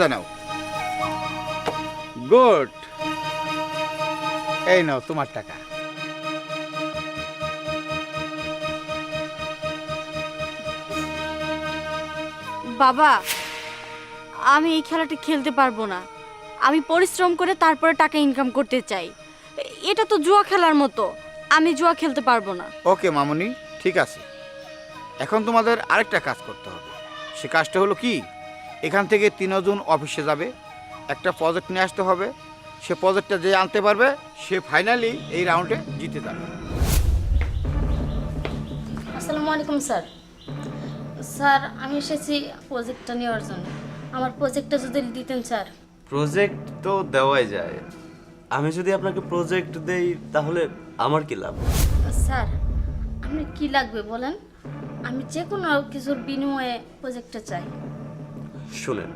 জানাও। গুড, এই নাও তোমার টাকা। বাবা, আমি এই খেলাটা খেলতে পারবো না। আমি পরিশ্রম করে তারপরে টাকা ইনকাম করতে চাই। এটা তো জুয়া খেলার মতো, আমি জুয়া খেলতে পারবো না। ওকে মামুনি, ঠিক আছে। এখন তোমাদের আরেকটা কাজ করতে হবে। সে কাজটা হলো কি, এখান থেকে 3 জন অফিসে যাবে, একটা প্রজেক্ট নিয়ে আসতে হবে। সে প্রজেক্টটা যে আনতে পারবে সে ফাইনালি এই রাউন্ডে জিতে যাবে। আসসালামু আলাইকুম স্যার। স্যার, আমি এসেছি প্রজেক্টটা নেওয়ার জন্য। আমার প্রজেক্টটা যদি দিতেন স্যার। প্রজেক্ট তো দেওয়াই যায়। আমি যদি আপনাকে প্রজেক্ট দেই তাহলে আমার কি লাভ? স্যার, আপনার কি লাগবে বলেন, আমি যে কোনো কিছুর বিনিময়ে প্রজেক্টটা চাই। শুনেন,